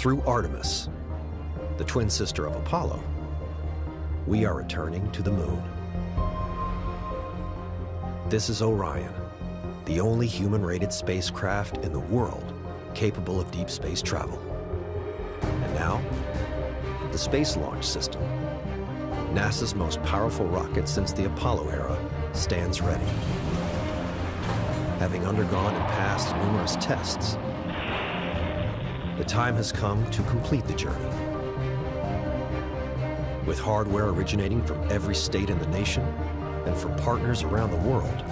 Through Artemis, the twin sister of Apollo, we are returning to the moon. This is Orion, the only human-rated spacecraft in the world capable of deep space travel. And now, the Space Launch System, NASA's most powerful rocket since the Apollo era, stands ready. Having undergone and passed numerous tests, the time has come to complete the journey. With hardware originating from every state in the nation and from partners around the world,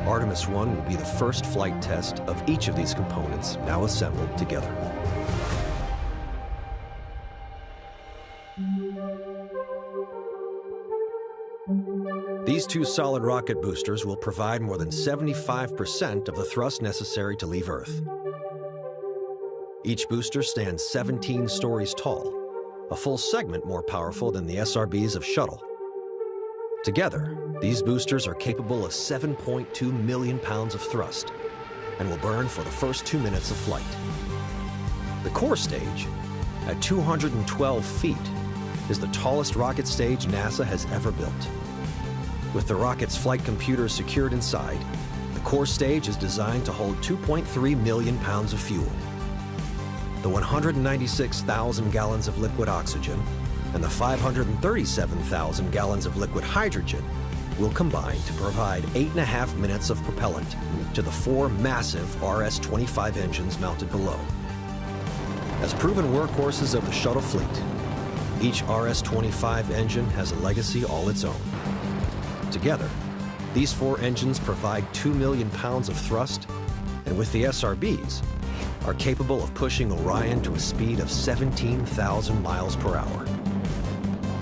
Artemis I will be the first flight test of each of these components now assembled together. These two solid rocket boosters will provide more than 75% of the thrust necessary to leave Earth. Each booster stands 17 stories tall, a full segment more powerful than the SRBs of Shuttle. Together, these boosters are capable of 7.2 million pounds of thrust and will burn for the first 2 minutes of flight. The core stage, at 212 feet, is the tallest rocket stage NASA has ever built. With the rocket's flight computers secured inside, the core stage is designed to hold 2.3 million pounds of fuel. The 196,000 gallons of liquid oxygen and the 537,000 gallons of liquid hydrogen will combine to provide 8.5 minutes of propellant to the 4 massive RS-25 engines mounted below. As proven workhorses of the shuttle fleet, each RS-25 engine has a legacy all its own. Together, these 4 engines provide 2 million pounds of thrust, and with the SRBs, are capable of pushing Orion to a speed of 17,000 miles per hour.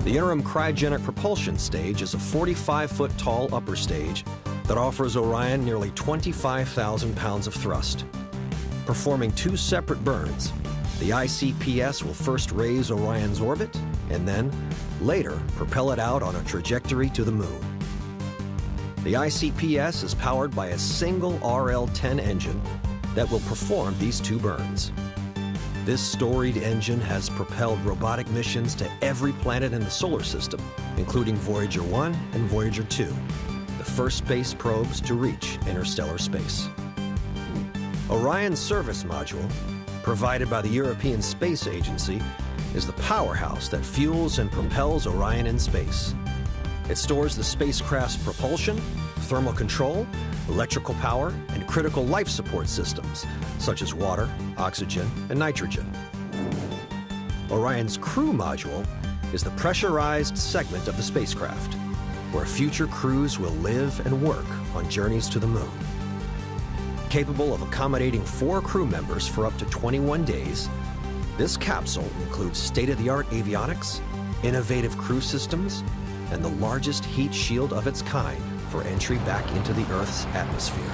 The interim cryogenic propulsion stage is a 45-foot tall upper stage that offers Orion nearly 25,000 pounds of thrust. Performing 2 separate burns, the ICPS will first raise Orion's orbit and then, later, propel it out on a trajectory to the moon. The ICPS is powered by a single RL-10 engine that will perform these 2 burns. This storied engine has propelled robotic missions to every planet in the solar system, including Voyager 1 and Voyager 2, the first space probes to reach interstellar space. Orion's service module, provided by the European Space Agency, is the powerhouse that fuels and propels Orion in space. It stores the spacecraft's propulsion, thermal control, electrical power, and critical life support systems, such as water, oxygen, and nitrogen. Orion's crew module is the pressurized segment of the spacecraft, where future crews will live and work on journeys to the moon. Capable of accommodating 4 crew members for up to 21 days, this capsule includes state-of-the-art avionics, innovative crew systems, and the largest heat shield of its kind for entry back into the Earth's atmosphere.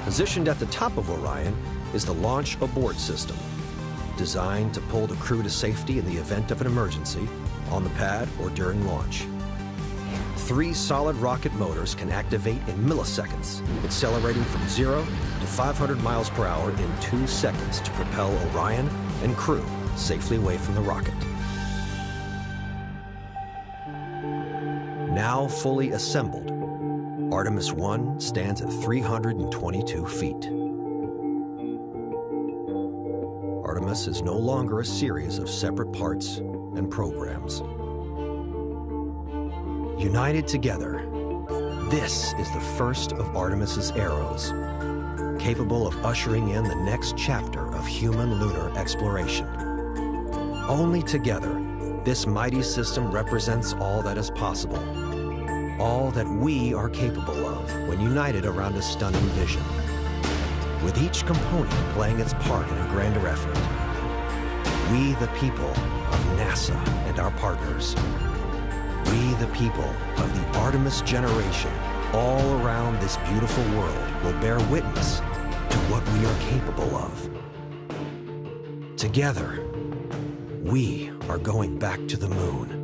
Positioned at the top of Orion is the Launch Abort System, designed to pull the crew to safety in the event of an emergency, on the pad or during launch. 3 solid rocket motors can activate in milliseconds, accelerating from 0 to 500 miles per hour in 2 seconds to propel Orion and crew safely away from the rocket. Now fully assembled, Artemis I stands at 322 feet. Artemis is no longer a series of separate parts and programs. United together, this is the first of Artemis's arrows, capable of ushering in the next chapter of human lunar exploration. Only together, this mighty system represents all that is possible, all that we are capable of when united around a stunning vision, with each component playing its part in a grander effort. We, the people of NASA and our partners, we, the people of the Artemis generation, all around this beautiful world, will bear witness to what we are capable of. Together, we are going back to the moon.